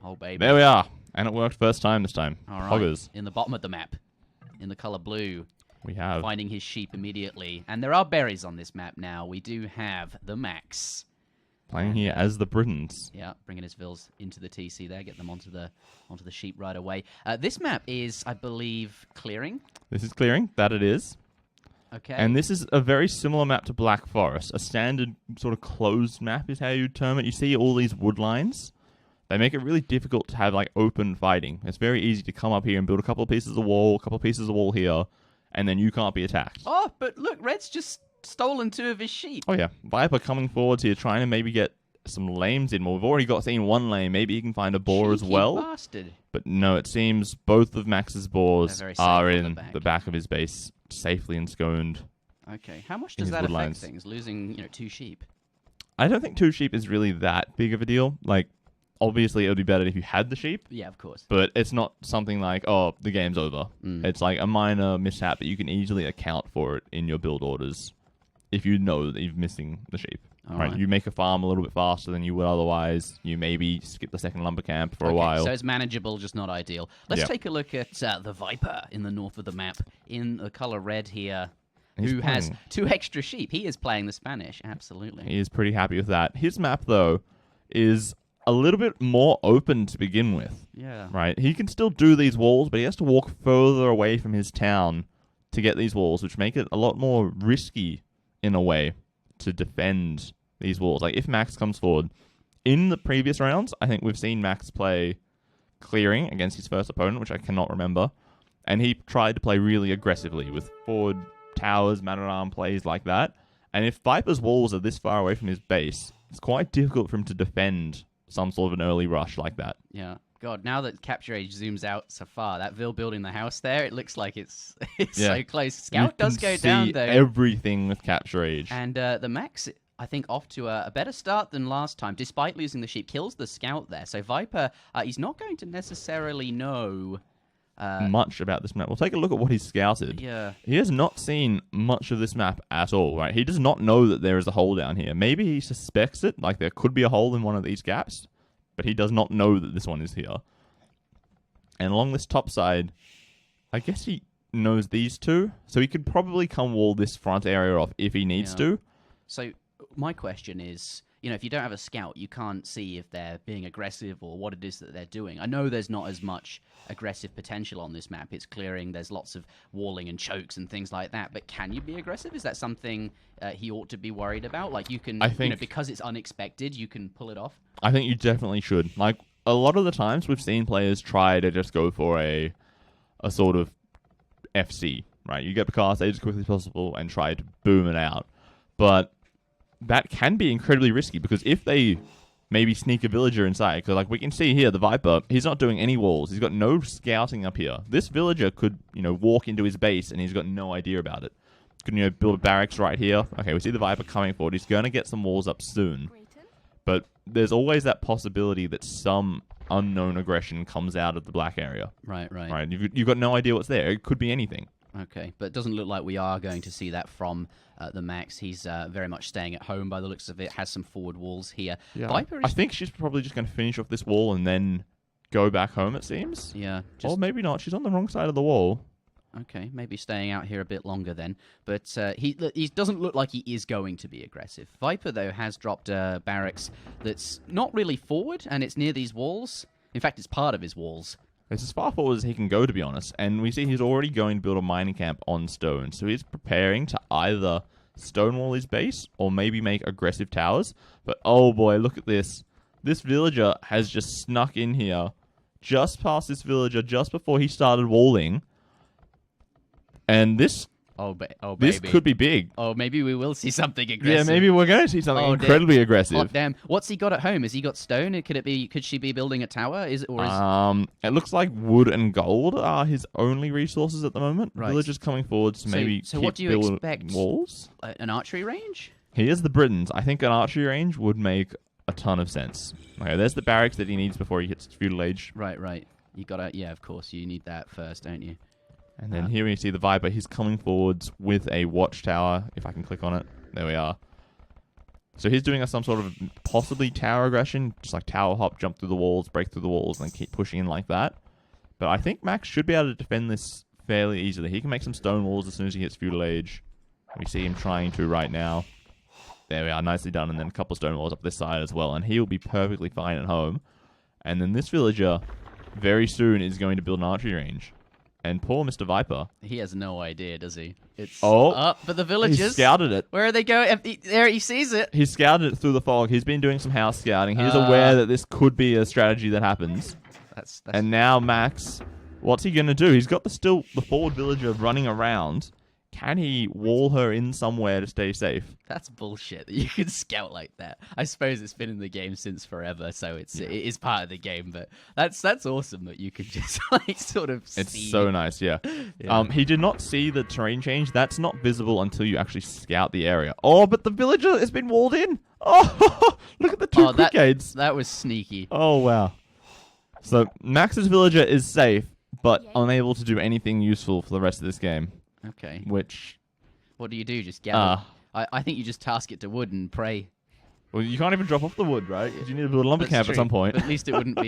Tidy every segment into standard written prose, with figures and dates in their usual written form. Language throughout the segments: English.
Oh, baby. There we are. And it worked first time this time. All right. Hoggers. In the bottom of the map, in the color blue. We have. Finding his sheep immediately. And there are berries on this map now. We do have TheMax. Playing here as the Britons. Yeah, bringing his vills into the TC there. Get them onto the sheep right away. This map is, I believe, clearing. This is clearing. That it is. Okay. And this is a very similar map to Black Forest. A standard sort of closed map is how you term it. You see all these wood lines. They make it really difficult to have, like, open fighting. It's very easy to come up here and build a couple of pieces of wall, a couple of pieces of wall here, and then you can't be attacked. Oh, but look, Red's just stolen 2 of his sheep. Oh, yeah. Viper coming forwards here, trying to maybe get some lames in. Well, we've already seen 1 lame. Maybe he can find a boar as well. Bastard. But no, it seems both of Max's boars are in the back of his base, safely ensconed. Okay. How much does that affect things, losing 2 sheep? I don't think 2 sheep is really that big of a deal. Like, obviously, it would be better if you had the sheep. Yeah, of course. But it's not something like, oh, the game's over. It's like a minor mishap, but you can easily account for it in your build orders if you know that you're missing the sheep. Right. You make a farm a little bit faster than you would otherwise. You maybe skip the second lumber camp for a while. So it's manageable, just not ideal. Let's take a look at TheViper in the north of the map, in the color red here. Who has 2 extra sheep. He is playing the Spanish, absolutely. He is pretty happy with that. His map, though, is a little bit more open to begin with. Yeah. Right? He can still do these walls, but he has to walk further away from his town to get these walls, which make it a lot more risky, in a way, to defend these walls. Like, if Max comes forward, in the previous rounds, I think we've seen Max play clearing against his first opponent, which I cannot remember, and he tried to play really aggressively with forward towers, man-at-arm plays like that. And if Viper's walls are this far away from his base, it's quite difficult for him to defend some sort of an early rush like that. Yeah. God, now that Capture Age zooms out so far, that Vil building the house there, it looks like it's so close. Scout does go down, though. Everything with Capture Age. And TheMax, I think, off to a better start than last time, despite losing the sheep. Kills the Scout there. So Viper, he's not going to necessarily know much about this map. We'll take a look at what he's scouted. Yeah. He has not seen much of this map at all, right? He does not know that there is a hole down here. Maybe he suspects it, like there could be a hole in one of these gaps, but he does not know that this one is here. And along this top side, I guess he knows these 2, so he could probably come wall this front area off if he needs to. So my question is, if you don't have a scout, you can't see if they're being aggressive or what it is that they're doing. I know there's not as much aggressive potential on this map. It's clearing. There's lots of walling and chokes and things like that. But can you be aggressive? Is that something he ought to be worried about? Like, you can, because it's unexpected, you can pull it off? I think you definitely should. Like, a lot of the times we've seen players try to just go for a sort of FC, right? You get the car stage as quickly as possible and try to boom it out. But that can be incredibly risky, because if they maybe sneak a villager inside, because like we can see here, the Viper, he's not doing any walls. He's got no scouting up here. This villager could, walk into his base and he's got no idea about it. Could, build a barracks right here. Okay, we see the Viper coming forward. He's going to get some walls up soon. But there's always that possibility that some unknown aggression comes out of the black area. Right. You've got no idea what's there. It could be anything. Okay, but it doesn't look like we are going to see that from TheMax. He's very much staying at home by the looks of it. Has some forward walls here. Yeah, Viper I think she's probably just going to finish off this wall and then go back home, it seems. Yeah. Or maybe not. She's on the wrong side of the wall. Okay, maybe staying out here a bit longer then. But he doesn't look like he is going to be aggressive. Viper, though, has dropped a barracks that's not really forward, and it's near these walls. In fact, it's part of his walls. It's as far forward as he can go, to be honest. And we see he's already going to build a mining camp on stone. So he's preparing to either stonewall his base or maybe make aggressive towers. But oh boy, look at this. This villager has just snuck in here just past this villager just before he started walling. And this this could be big. Oh, maybe we will see something aggressive. Yeah, maybe we're going to see something incredibly aggressive. Oh, damn. What's he got at home? Has he got stone? Could she be building a tower? It looks like wood and gold are his only resources at the moment. Right. Villagers coming forward to maybe so what do you expect? Walls? An archery range? Here's the Britons. I think an archery range would make a ton of sense. Okay, there's the barracks that he needs before he hits feudal age. Right. You gotta, yeah, of course, you need that first, don't you? And then here we see the Viper. He's coming forwards with a watchtower. If I can click on it. There we are. So he's doing some sort of possibly tower aggression, just like tower hop, jump through the walls, break through the walls, and then keep pushing in like that. But I think Max should be able to defend this fairly easily. He can make some stone walls as soon as he hits feudal age. We see him trying to right now. There we are, nicely done, and then a couple stone walls up this side as well, and he will be perfectly fine at home. And then this villager, very soon, is going to build an archery range. And poor Mr. Viper. He has no idea, does he? It's Oh, up for the villagers. He scouted it. Where are they going? There, he sees it. He scouted it through the fog. He's been doing some house scouting. He's aware that this could be a strategy that happens. That's And now Max, what's he going to do? He's got the forward villager running around. Can he wall her in somewhere to stay safe? That's bullshit that you can scout like that. I suppose it's been in the game since forever, so it is part of the game. But that's awesome that you can just like sort of see. It's so nice, yeah. He did not see the terrain change. That's not visible until you actually scout the area. Oh, but the villager has been walled in. Oh, look at the two quick aids. That was sneaky. Oh, wow. So Max's villager is safe, but unable to do anything useful for the rest of this game. Okay. Which... What do you do? Just gather? I think you just task it to wood and pray. Well, you can't even drop off the wood, right? Because you need to build a lumber camp at some point. But at least it wouldn't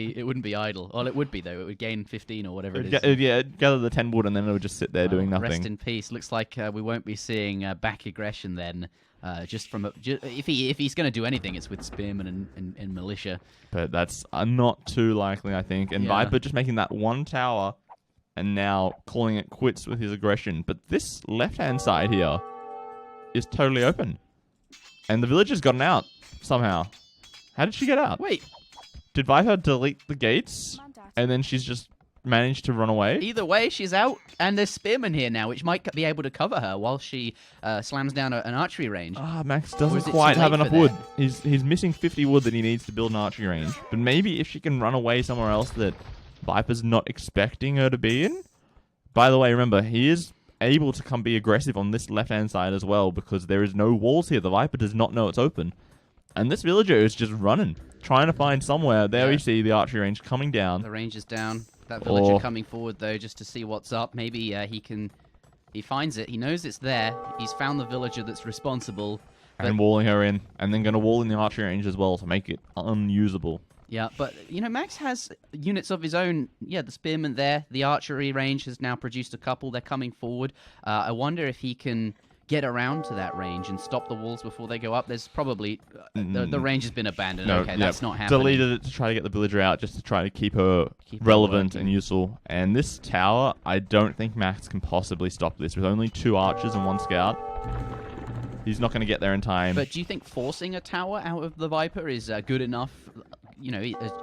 be idle. Well, it would be, though. It would gain 15 or whatever it is. It'd gather the 10 wood and then it would just sit there doing nothing. Rest in peace. Looks like we won't be seeing back aggression then. Just from if he's going to do anything, it's with spearmen and militia. But that's not too likely, I think. And Viper just making that one tower and now calling it quits with his aggression. But this left-hand side here is totally open. And the villager's gotten out somehow. How did she get out? Wait. Did Viper delete the gates? And then she's just managed to run away? Either way, she's out. And there's spearmen here now, which might be able to cover her while she slams down an archery range. Max doesn't quite have enough wood. He's missing 50 wood that he needs to build an archery range. But maybe if she can run away somewhere else that Viper's not expecting her to be in. By the way, remember, he is able to come be aggressive on this left-hand side as well because there is no walls here. The Viper does not know it's open. And this villager is just running, trying to find somewhere. There we see the archery range coming down. The range is down. That villager coming forward, though, just to see what's up. Maybe he finds it. He knows it's there. He's found the villager that's responsible. And walling her in. And then going to wall in the archery range as well to make it unusable. Yeah, but, Max has units of his own. Yeah, the spearmen there. The archery range has now produced a couple. They're coming forward. I wonder if he can get around to that range and stop the walls before they go up. There's probably... the range has been abandoned. No, okay, that's not happening. Deleted it to try to get the villager out, just to try to keep her relevant and useful. And this tower, I don't think Max can possibly stop this. With only 2 archers and 1 scout, he's not going to get there in time. But do you think forcing a tower out of the Viper is good enough...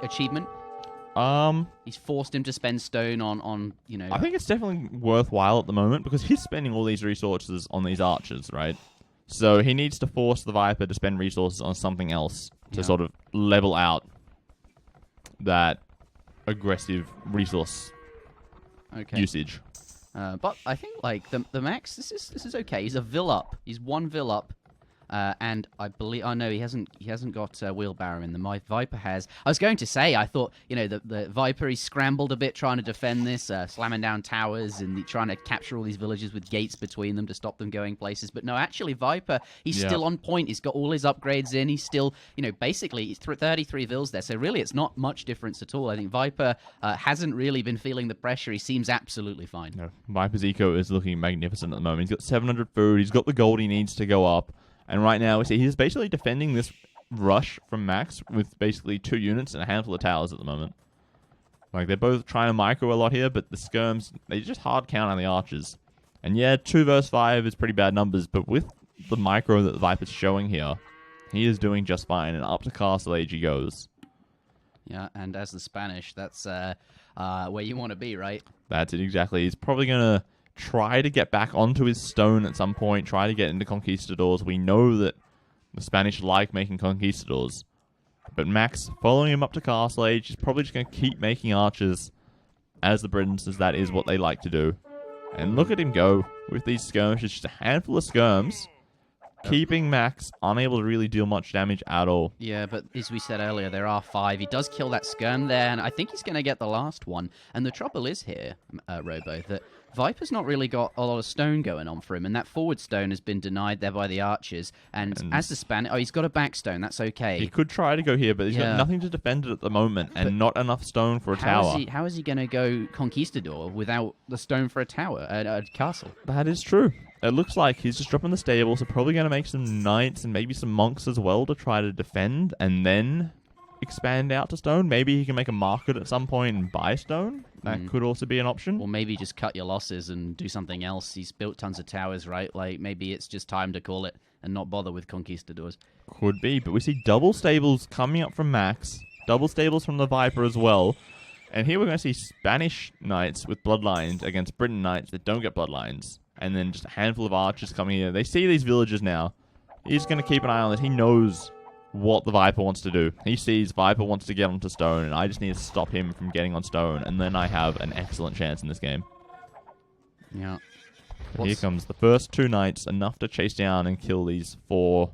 achievement? He's forced him to spend stone on. I think it's definitely worthwhile at the moment because he's spending all these resources on these archers, right? So he needs to force the Viper to spend resources on something else to sort of level out that aggressive resource usage. But I think like the Max, this is okay. He's a vill up. He's 1 vill up. And I believe... Oh, no, he hasn't got wheelbarrow in them. My Viper has. I was going to say, I thought, the Viper, he scrambled a bit trying to defend this, slamming down towers and trying to capture all these villages with gates between them to stop them going places. But no, actually, Viper, he's still on point. He's got all his upgrades in. He's still, basically, he's 33 vills there. So really, it's not much difference at all. I think Viper hasn't really been feeling the pressure. He seems absolutely fine. No, Viper's eco is looking magnificent at the moment. He's got 700 food. He's got the gold he needs to go up. And right now, we see he's basically defending this rush from Max with basically 2 units and a handful of towers at the moment. Like, they're both trying to micro a lot here, but the skirms, they just hard count on the archers. And yeah, 2 versus 5 is pretty bad numbers, but with the micro that the Viper's showing here, he is doing just fine, and up to castle age he goes. Yeah, and as the Spanish, that's where you want to be, right? That's it, exactly. He's probably going to try to get back onto his stone at some point, try to get into conquistadors. We know that the Spanish like making conquistadors. But Max, following him up to castle age, is probably just going to keep making archers as the Britons, as that is what they like to do. And look at him go with these skirmishes, just a handful of skirms, keeping Max unable to really deal much damage at all. Yeah, but as we said earlier, there are 5. He does kill that skirm there, and I think he's going to get the last one. And the trouble is here, Robo, that Viper's not really got a lot of stone going on for him, and that forward stone has been denied there by the archers. And as the Spanish... Oh, he's got a back stone. That's okay. He could try to go here, but he's got nothing to defend it at the moment, and not enough stone for a tower. How is he going to go Conquistador without the stone for a tower, a castle? That is true. It looks like he's just dropping the stables, so probably going to make some knights and maybe some monks as well to try to defend, and then expand out to stone. Maybe he can make a market at some point and buy stone. That could also be an option. Or maybe just cut your losses and do something else. He's built tons of towers, right? Like, maybe it's just time to call it and not bother with Conquistadors. Could be, but we see double stables coming up from Max. Double stables from the Viper as well. And here we're going to see Spanish knights with bloodlines against Briton knights that don't get bloodlines. And then just a handful of archers coming in. They see these villages now. He's going to keep an eye on it. He knows what the Viper wants to do. He sees Viper wants to get onto stone, and I just need to stop him from getting on stone, and then I have an excellent chance in this game. Yeah. Here comes the first 2 knights, enough to chase down and kill these 4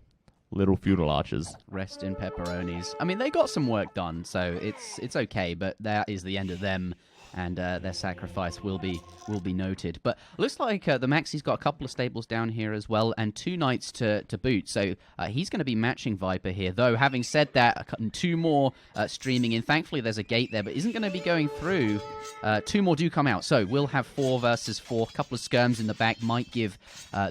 little feudal archers. Rest in pepperonis. I mean, they got some work done, so it's okay, but that is the end of them. And their sacrifice will be noted. But looks like the Maxi's got a couple of stables down here as well, and 2 knights to boot. So he's going to be matching Viper here. Though, having said that, 2 more streaming in. Thankfully, there's a gate there, but isn't going to be going through. 2 more do come out. So we'll have 4 versus 4. A couple of skirms in the back might give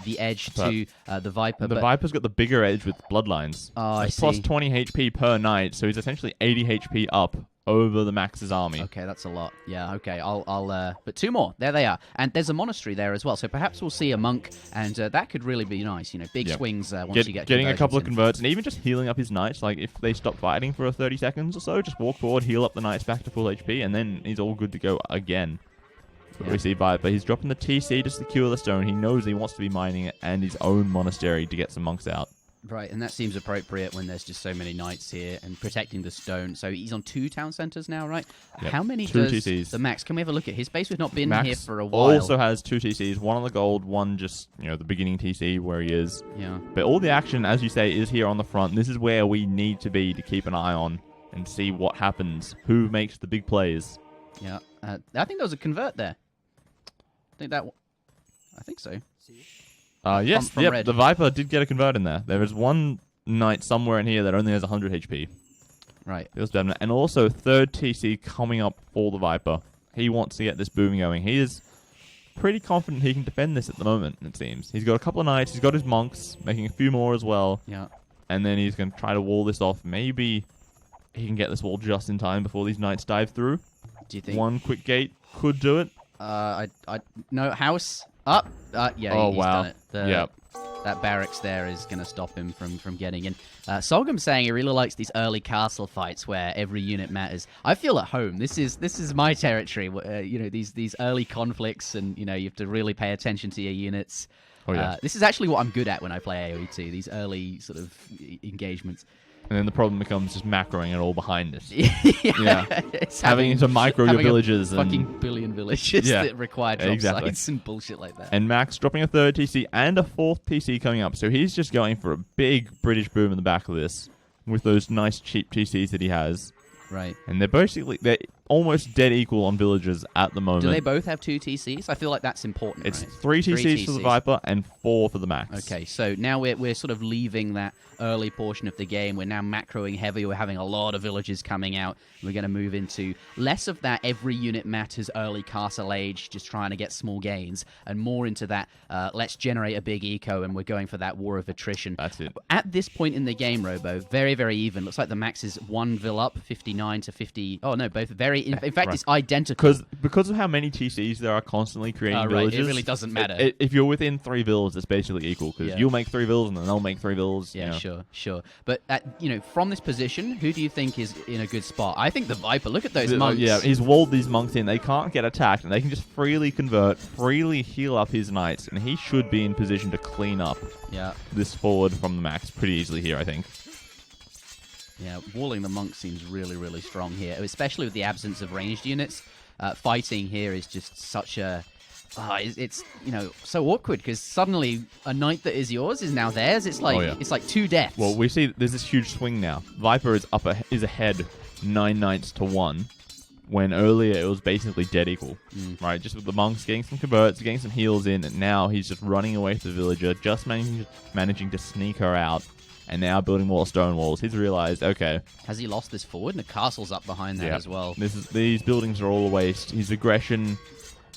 the edge to the Viper. The Viper's got the bigger edge with bloodlines. Oh, I see. Plus 20 HP per knight, so he's essentially 80 HP up over the Max's army. Okay, that's a lot. Yeah, okay. But 2 more. There they are. And there's a monastery there as well. So perhaps we'll see a monk, and that could really be nice. You know, big swings once you get getting a couple of converts, and even just healing up his knights. Like, if they stop fighting for 30 seconds or so, just walk forward, heal up the knights back to full HP, and then he's all good to go again. But we see Viper. He's dropping the TC to secure the stone. He knows he wants to be mining it and his own monastery to get some monks out. Right, and that seems appropriate when there's just so many knights here and protecting the stone. So he's on 2 town centers now, right? Yep. How many 2 does TCs. the Max? Can we have a look at his base? We've not been Max here for a while. Also has 2 TCs, 1 on the gold, 1 just, the beginning TC where he is. Yeah. But all the action, as you say, is here on the front. This is where we need to be to keep an eye on and see what happens. Who makes the big plays? Yeah. I think there was a convert there. I think so. Yes, from red. The Viper did get a convert in there. There is 1 knight somewhere in here that only has 100 HP. Right. And also 3rd TC coming up for the Viper. He wants to get this boom going. He is pretty confident he can defend this at the moment, it seems. He's got a couple of knights. He's got his monks, making a few more as well. Yeah. And then he's going to try to wall this off. Maybe he can get this wall just in time before these knights dive through. Do you think? 1 quick gate could do it. No, house up. Yeah, oh, he's wow. done it. That barracks there is going to stop him from getting in. Solgum's saying he really likes these early castle fights where every unit matters. I feel at home. This is my territory. These early conflicts, and you have to really pay attention to your units. Oh, yeah. This is actually what I'm good at when I play AoE2. These early sort of engagements. And then the problem becomes just macroing it all behind us. It's having to micro your villages. A fucking billion villages that require drop sites and bullshit like that. And Max dropping a 3rd TC and a 4th TC coming up. So he's just going for a big British boom in the back of this with those nice cheap TCs that he has. Right. And they're almost dead equal on villages at the moment. Do they both have 2 TCs? I feel like that's important. It's right? 3 TCs for the Viper and 4 for the Max. Okay, so now we're sort of leaving that early portion of the game. We're now macroing heavy. We're having a lot of villages coming out. We're going to move into less of that every unit matters early castle age, just trying to get small gains, and more into that let's generate a big eco, and we're going for that war of attrition. That's it. At this point in the game, Robo, very, very even. Looks like the Max is 1 vill up, 59 to 50. Oh, no, both very... In fact, it's identical. Because of how many TCs there are constantly creating villages... It really doesn't matter. If you're within 3 vills, it's basically equal, because you'll make 3 vills, and then they'll make 3 vills. Yeah, sure. But, from this position, who do you think is in a good spot? I think the Viper. Look at those monks. Yeah, he's walled these monks in. They can't get attacked, and they can just freely convert, freely heal up his knights, and he should be in position to clean up this forward from the Max pretty easily here, I think. Yeah, walling the monk seems really, really strong here, especially with the absence of ranged units. Fighting here is just such a... it's so awkward, because suddenly a knight that is yours is now theirs. It's like it's like 2 deaths. Well, we see there's this huge swing now. Viper is ahead 9 knights to 1, when earlier it was basically dead equal, right? Just with the monks getting some converts, getting some heals in, and now he's just running away from the villager, just managing to sneak her out, and now building more stone walls. He's realized, okay. Has he lost this forward? And the castle's up behind that as well. These buildings are all a waste. His aggression,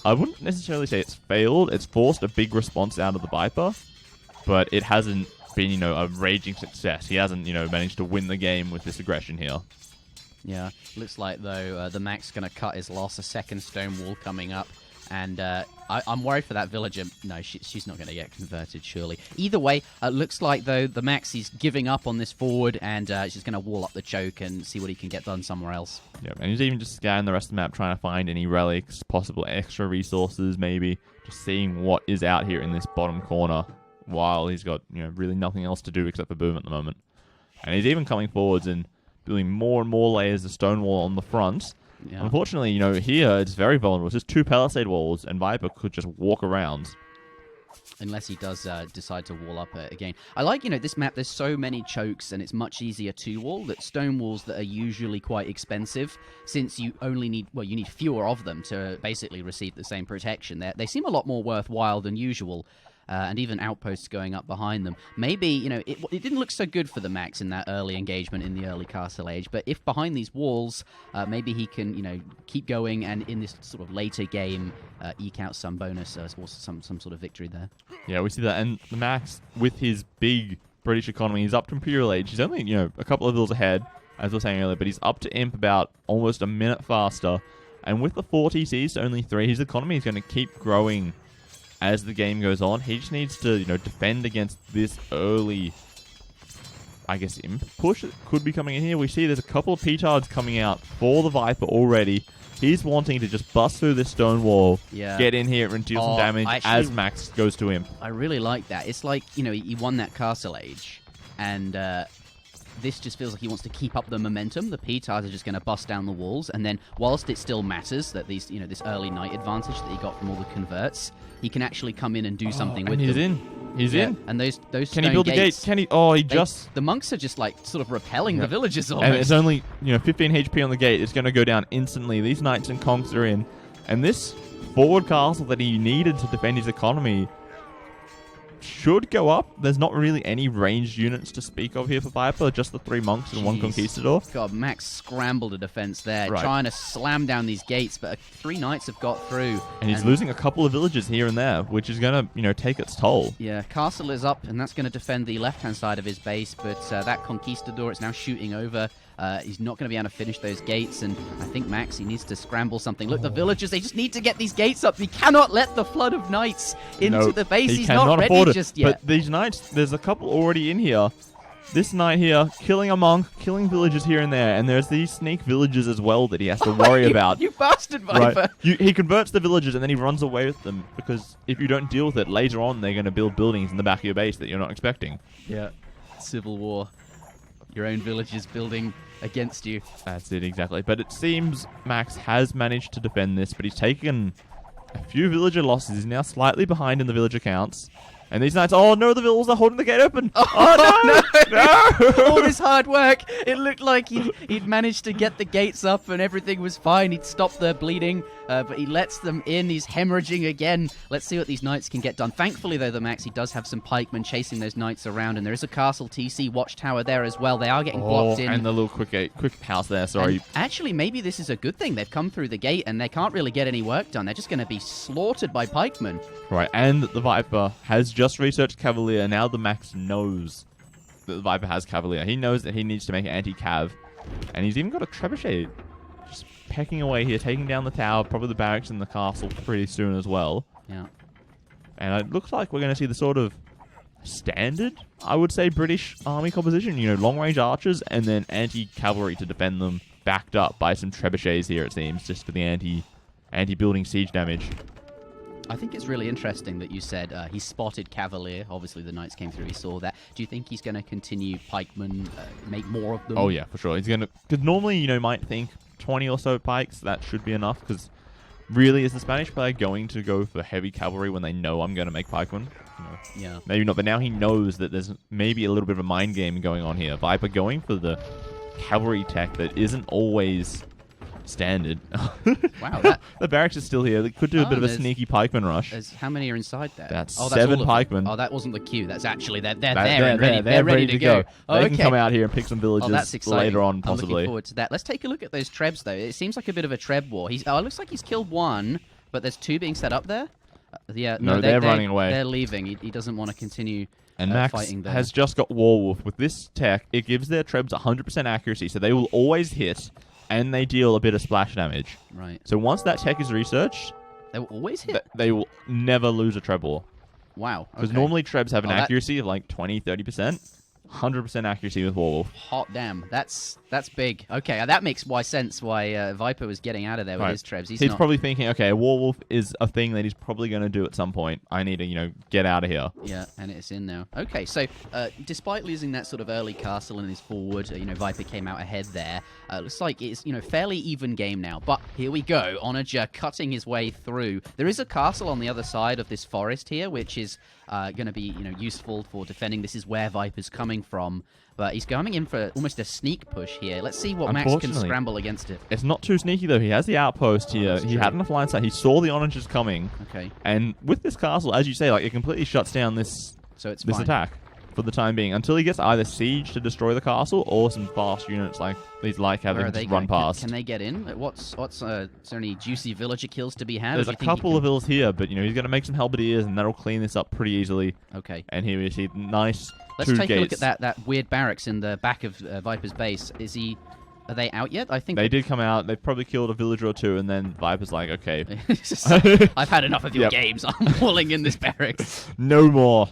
I wouldn't necessarily say it's failed. It's forced a big response out of the Viper, but it hasn't been, a raging success. He hasn't, managed to win the game with this aggression here. Yeah, looks like, though, TheMax going to cut his loss. A second stone wall coming up. And I'm worried for that villager. No, she's not going to get converted, surely. Either way, looks like, though, TheMax is giving up on this forward, and she's going to wall up the choke and see what he can get done somewhere else. Yeah, and he's even just scanning the rest of the map, trying to find any relics, possible extra resources, maybe. Just seeing what is out here in this bottom corner, while he's got, really nothing else to do except for boom at the moment. And he's even coming forwards and building more and more layers of stone wall on the front. Yeah. Unfortunately, here it's very vulnerable. It's just 2 palisade walls, and Viper could just walk around. Unless he does decide to wall up again. I like, this map, there's so many chokes, and it's much easier to wall, that stone walls that are usually quite expensive, since you only need, you need fewer of them to basically receive the same protection. They seem a lot more worthwhile than usual. And even outposts going up behind them. Maybe, it didn't look so good for TheMax in that early engagement in the early Castle Age, but if behind these walls, maybe he can, keep going and in this sort of later game, eke out some bonus or some sort of victory there. Yeah, we see that. And TheMax, with his big British economy, he's up to Imperial Age. He's only, a couple of hills ahead, as I was saying earlier, but he's up to Imp about almost a minute faster. And with the 4 TCs to only 3, his economy is going to keep growing as the game goes on. He just needs to, defend against this early, I guess, imp push that could be coming in here. We see there's a couple of petards coming out for the Viper already. He's wanting to just bust through this stone wall, get in here and deal some damage as Max goes to him. I really like that. It's like, he won that Castle Age, and this just feels like he wants to keep up the momentum. The petards are just going to bust down the walls, and then whilst it still matters that these, this early night advantage that he got from all the converts, he can actually come in and do something with them. He's in. And those can he build the gate? Can he? Oh, the monks are just like sort of repelling the villagers almost. And it's only 15 HP on the gate. It's going to go down instantly. These knights and conks are in, and this forward castle that he needed to defend his economy should go up. There's not really any ranged units to speak of here for Viper, just the 3 monks and 1 conquistador. God, Max scrambled a defense there, trying to slam down these gates, but 3 knights have got through. And he's losing a couple of villages here and there, which is going to, take its toll. Yeah, castle is up, and that's going to defend the left-hand side of his base, but that conquistador is now shooting over. He's not going to be able to finish those gates, and I think Max, he needs to scramble something. Look, the villagers, they just need to get these gates up. He cannot let the flood of knights into the base. He's not ready just yet. But these knights, there's a couple already in here. This knight here, killing a monk, killing villagers here and there, and there's these sneak villagers as well that he has to worry about. You bastard, Viper! Right. He converts the villagers and then he runs away with them, because if you don't deal with it, later on they're going to build buildings in the back of your base that you're not expecting. Yeah, civil war. Your own villagers building against you. That's it, exactly. But it seems Max has managed to defend this, but he's taken a few villager losses. He's now slightly behind in the villager counts. And these knights, oh no, the villagers are holding the gate open. Oh no! All this hard work. It looked like he'd managed to get the gates up and everything was fine. He'd stopped the bleeding, but he lets them in. He's hemorrhaging again. Let's see what these knights can get done. Thankfully, though, TheMax, he does have some pikemen chasing those knights around, and there is a castle TC watchtower there as well. They are getting blocked in. And the little quick house there, sorry. And actually, maybe this is a good thing. They've come through the gate and they can't really get any work done. They're just going to be slaughtered by pikemen. Right, and the Viper has just researched Cavalier. Now TheMax knows that the Viper has Cavalier. He knows that he needs to make an anti-cav. And he's even got a trebuchet just pecking away here, taking down the tower, probably the barracks and the castle pretty soon as well. Yeah. And it looks like we're going to see the sort of standard, I would say, British army composition. Long-range archers and then anti-cavalry to defend them, backed up by some trebuchets here, it seems, just for the anti-building siege damage. I think it's really interesting that you said he spotted Cavalier. Obviously, the knights came through. He saw that. Do you think he's going to continue pikemen, make more of them? Oh, yeah, for sure. He's going to... Because normally, you might think 20 or so pikes, that should be enough. Because really, is the Spanish player going to go for heavy cavalry when they know I'm going to make pikemen? Yeah. Maybe not, but now he knows that there's maybe a little bit of a mind game going on here. Viper going for the cavalry tech that isn't always standard. Wow, the barracks is still here. They could do a bit of a sneaky pikeman rush. How many are inside there? That's all 7 of them. pikemen. Oh, that wasn't the queue. That's actually they're ready to go. Oh, they can come out here and pick some villages that's exciting. later on, I'm possibly. looking forward to that. Let's take a look at those trebs, though. It seems like a bit of a treb war. It looks like he's killed one, but there's 2 being set up there. No, they're running away. They're leaving. He doesn't want to continue and Max fighting there. has just got Warwolf. With this tech, it gives their trebs 100% accuracy, so they will always hit, and they deal a bit of splash damage. Right. So once that tech is researched, they will always hit? They will never lose a treb war. Wow. Because normally trebs have an accuracy of like 20-30%. 100% accuracy with Warwolf. Hot damn. That's big. Okay, that makes sense why Viper was getting out of there with his trebs. He's probably thinking, okay, Warwolf is a thing that he's probably going to do at some point. I need to, get out of here. Yeah, and it's in now. Okay, so despite losing that sort of early castle in his forward, Viper came out ahead there. Looks like it's, fairly even game now. But here we go. Onager cutting his way through. There is a castle on the other side of this forest here, which is going to be, useful for defending. This is where Viper's coming from. But he's going in for almost a sneak push here. Let's see what Max can scramble against it. It's not too sneaky, though. He has the outpost here. He had enough line sight. He saw the Onagers coming. Okay. And with this castle, as you say, it completely shuts down this attack for the time being. Until he gets either siege to destroy the castle or some fast units like these having just run past. Can they get in? Is there any juicy villager kills to be had? There's a couple of villas here, but, he's going to make some halberdiers, and that'll clean this up pretty easily. Okay. And here we see nice Let's take a look at that weird barracks in the back of Viper's base. Are they out yet? I think they did come out. They've probably killed a villager or 2, and then Viper's like, okay. I've had enough of your games. I'm walling in this barracks. No more.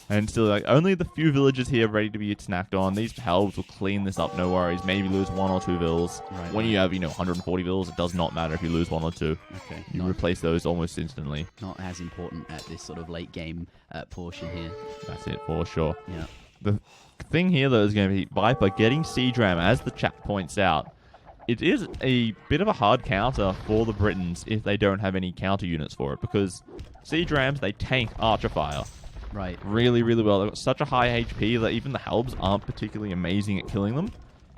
And still, only the few villagers here ready to be snacked on. These halbs will clean this up, no worries. Maybe lose 1 or 2 vills. Right, when you have, 140 vills, it does not matter if you lose 1 or 2. Okay. You replace those almost instantly. Not as important at this sort of late game portion here. That's it for sure. Yeah. The thing here, though, is going to be Viper getting siege ram, as the chat points out. It is a bit of a hard counter for the Britons if they don't have any counter units for it, because siege rams, they tank archer fire. Right. Really, really well. They've got such a high HP that even the halbs aren't particularly amazing at killing them.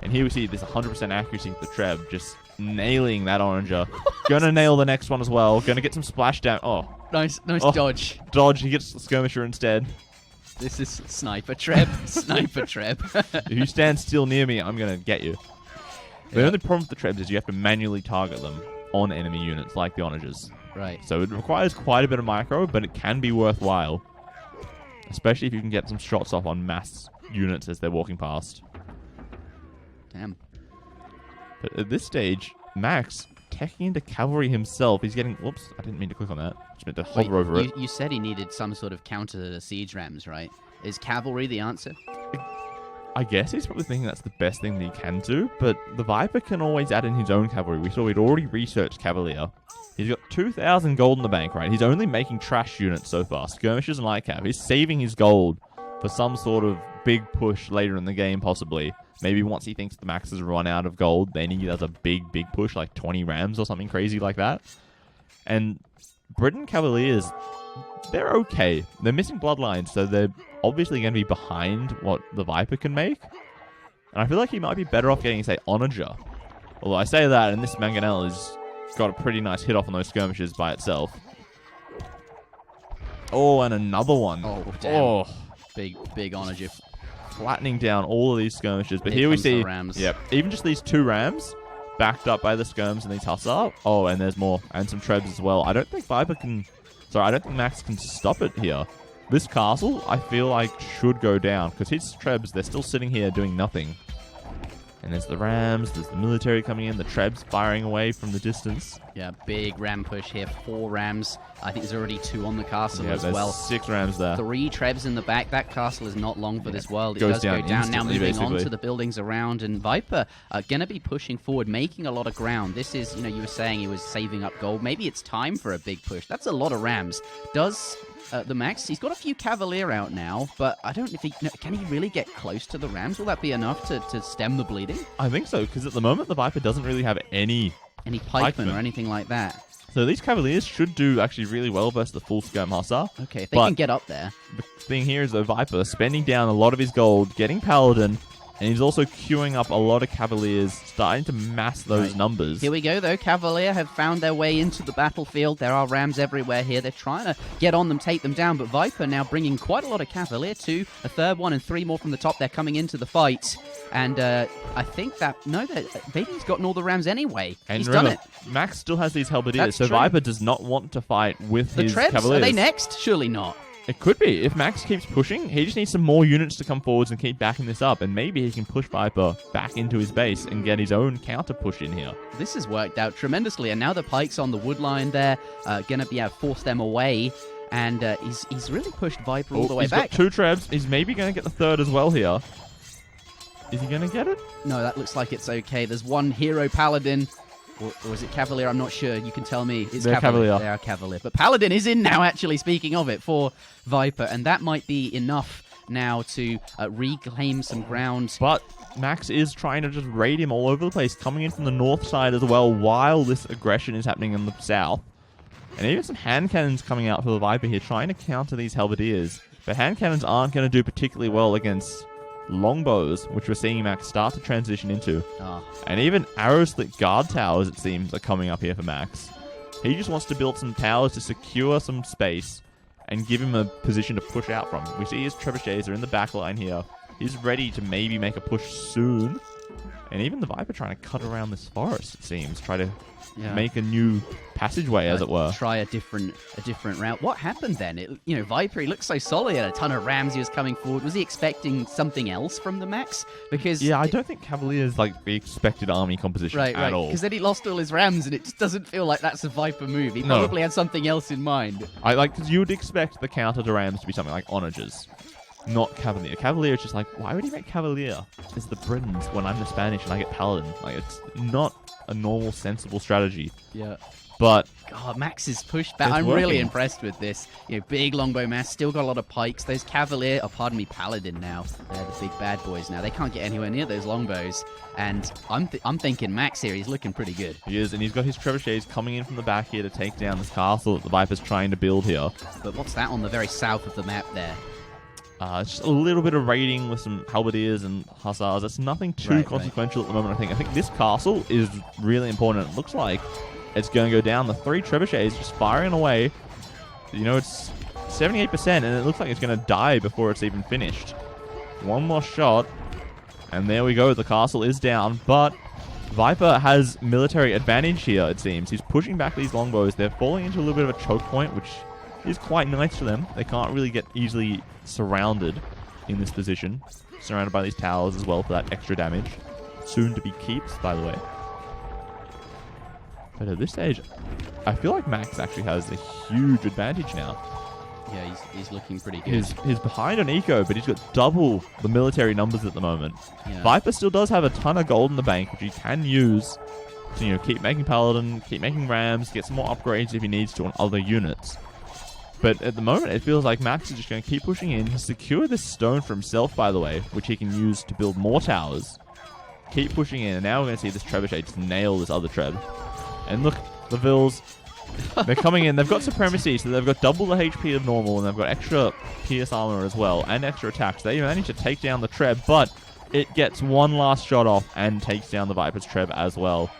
And here we see this 100% accuracy with the Treb, just nailing that Onager. Gonna nail the next one as well. Gonna get some splash down. Oh. Nice dodge. Dodge. He gets the Skirmisher instead. This is Sniper Treb. Sniper Treb. If you stand still near me, I'm gonna get you. The only problem with the Trebs is you have to manually target them on enemy units like the Onagers. Right. So it requires quite a bit of micro, but it can be worthwhile. Especially if you can get some shots off on mass units as they're walking past. Damn. But at this stage, Max, teching into cavalry himself, he's getting... Whoops, I didn't mean to click on that. Just meant to hover over it. You said he needed some sort of counter to the siege rams, right? Is cavalry the answer? I guess he's probably thinking that's the best thing that he can do, but the Viper can always add in his own cavalry. We saw he'd already researched Cavalier. He's got 2,000 gold in the bank, right? He's only making trash units so far. Skirmishers and light cav. He's saving his gold for some sort of big push later in the game, possibly. Maybe once he thinks the Max has run out of gold, then he does a big push, like 20 rams or something crazy like that. And Britain Cavaliers, they're okay. They're missing bloodlines, so they're obviously going to be behind what the Viper can make. And I feel like he might be better off getting, say, Onager. Although I say that, and this Mangonel has got a pretty nice hit off on those skirmishes by itself. Oh, and another one. Oh, damn. Oh. Big Onager. Flattening down all of these skirmishes. But here we see, rams. Even just these 2 rams backed up by the skirms and these hussar. Oh, and there's more. And some trebs as well. I don't think Viper can... Sorry, I don't think Max can stop it here. This castle, I feel like, should go down. Because his trebs, they're still sitting here doing nothing. And there's the rams, there's the military coming in, the trebs firing away from the distance. Yeah, big ram push here. 4 rams. I think there's already 2 on the castle as well. 6 rams there. 3 trebs in the back. That castle is not long for this world. It does go down. Now moving on to the buildings around. And Viper going to be pushing forward, making a lot of ground. This is, you were saying he was saving up gold. Maybe it's time for a big push. That's a lot of rams. Does... the Max, he's got a few Cavalier out now, but I don't know if he... can he really get close to the Rams? Will that be enough to stem the bleeding? I think so, because at the moment the Viper doesn't really have any pikemen or anything like that. So these Cavaliers should do actually really well versus the full Skirm Hussar. Okay, if they can get up there. The thing here is the Viper spending down a lot of his gold, getting Paladin, And he's also queuing up a lot of Cavaliers, starting to mass those numbers. Here we go, though. Cavalier have found their way into the battlefield. There are Rams everywhere here. They're trying to get on them, take them down, but Viper now bringing quite a lot of Cavalier, 2, a third one, and 3 more from the top. They're coming into the fight. And I think that, maybe he's gotten all the Rams anyway. And he's remember, done it. Max still has these Halberdiers, That's so true. Viper does not want to fight with The his Trebs, Cavaliers. are they next? Surely not. It could be. If Max keeps pushing, he just needs some more units to come forwards and keep backing this up, and maybe he can push Viper back into his base and get his own counter push in here. This has worked out tremendously, and now the Pike's on the wood line there, going to be able to force them away, and he's really pushed Viper all the way back. He's got 2 Trebs. He's maybe going to get the third as well here. Is he going to get it? No, that looks like it's okay. There's one Hero Paladin. Or is it Cavalier? I'm not sure. You can tell me. It's Cavalier. They are Cavalier. But Paladin is in now, actually, speaking of it, for Viper. And that might be enough now to reclaim some ground. But Max is trying to just raid him all over the place, coming in from the north side as well, while this aggression is happening in the south. And even some hand cannons coming out for the Viper here, trying to counter these Halberdiers. But hand cannons aren't going to do particularly well against longbows, which we're seeing Max start to transition into. And even arrow-slit guard towers, it seems, are coming up here for Max. He just wants to build some towers to secure some space and give him a position to push out from. We see his trebuchets are in the back line here. He's ready to maybe make a push soon. And even the Viper trying to cut around this forest, it seems. Try to make a new passageway, as it were. Try a different route. What happened then? Viper, he looked so solid. He had a ton of Rams. He was coming forward. Was he expecting something else from the Max? Because I don't think Cavalier's like the expected army composition at all. Because then he lost all his Rams, and it just doesn't feel like that's a Viper move. He probably had something else in mind. Because you would expect the counter to Rams to be something like Onagers, not Cavalier. Cavalier is just like, why would he make Cavalier as the Britons when I'm the Spanish and I get Paladin? Like, it's not a normal, sensible strategy. Yeah. But God, Max is pushed back. I'm really impressed with this. Big longbow mass, still got a lot of pikes. Those Cavalier, Paladin now. They're the big bad boys now. They can't get anywhere near those longbows. And I'm thinking Max here, he's looking pretty good. He is, and he's got his trebuchets coming in from the back here to take down this castle that the Viper's trying to build here. But what's that on the very south of the map there? It's just a little bit of raiding with some halberdiers and hussars. It's nothing too consequential at the moment, I think. I think this castle is really important. It looks like it's going to go down. The 3 trebuchets just firing away. It's 78%, and it looks like it's going to die before it's even finished. One more shot, and there we go. The castle is down, but Viper has military advantage here, it seems. He's pushing back these longbows. They're falling into a little bit of a choke point, which is quite nice for them. They can't really get easily surrounded in this position. Surrounded by these towers as well for that extra damage. Soon to be keeps, by the way. But at this stage, I feel like Max actually has a huge advantage now. Yeah, he's looking pretty good. He's behind on eco, but he's got double the military numbers at the moment. Yeah. Viper still does have a ton of gold in the bank, which he can use to keep making Paladin, keep making Rams, get some more upgrades if he needs to on other units. But at the moment, it feels like Max is just going to keep pushing in. He's secured this stone for himself, by the way, which he can use to build more towers. Keep pushing in, and now we're going to see this trebuchet just nail this other treb. And look, the Vils, they're coming in. They've got supremacy, so they've got double the HP of normal, and they've got extra pierce armor as well, and extra attacks. They manage to take down the treb, but it gets one last shot off and takes down the Viper's treb as well.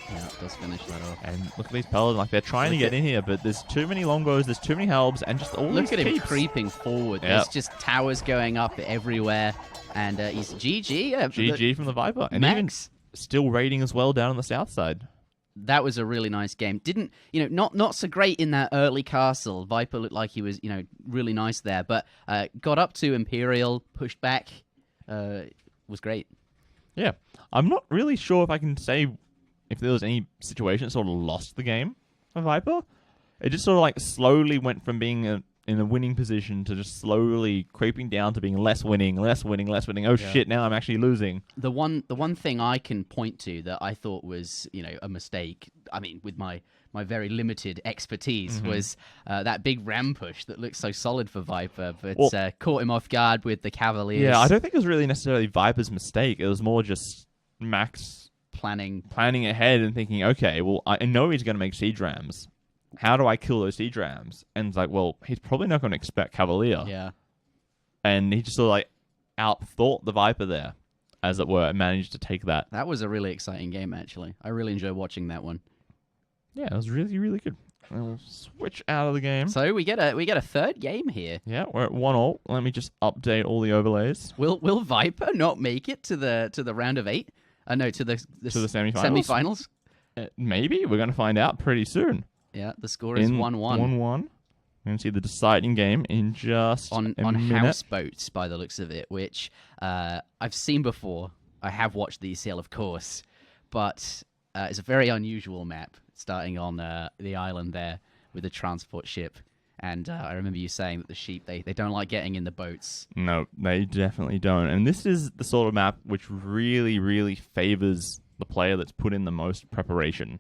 Yeah, it does finish that off. And look at these Paladin, they're trying to get in here, but there's too many longbows, there's too many halbs, and just all these Look at him keeps. creeping forward. Yep. There's just towers going up everywhere, and he's GG. Yeah, GG from the Viper. And Max, even still raiding as well down on the south side. That was a really nice game. Didn't, not so great in that early castle. Viper looked like he was, really nice there, but got up to Imperial, pushed back, was great. Yeah. I'm not really sure if I can say if there was any situation that sort of lost the game for Viper. It just sort of slowly went from being in a winning position to just slowly creeping down to being less winning. Oh shit, now I'm actually losing. The one thing I can point to that I thought was, a mistake, I mean, with my very limited expertise, was that big ram push that looked so solid for Viper, but caught him off guard with the Cavaliers. Yeah, I don't think it was really necessarily Viper's mistake. It was more just Max planning ahead and thinking, okay, well, I know he's going to make siege rams. How do I kill those siege rams? And it's like, well, he's probably not going to expect Cavalier. Yeah. And he just sort of outthought the Viper there. as it were, managed to take that. That was a really exciting game, actually. I really enjoyed watching that one. Yeah, it was really, really good. And we'll switch out of the game. So we get a third game here. Yeah, we're at 1-1. Let me just update all the overlays. Will Viper not make it to the round of 8? No, to the semifinals. Semifinals. Maybe we're going to find out pretty soon. Yeah, the score is 1-1. 1-1. We're going to see the deciding game in just on a minute. houseboats, by the looks of it, which I've seen before. I have watched the ECL, of course, but it's a very unusual map, starting on the island there with the transport ship. And I remember you saying that the sheep, they don't like getting in the boats. No, they definitely don't. And this is the sort of map which really, really favors the player that's put in the most preparation.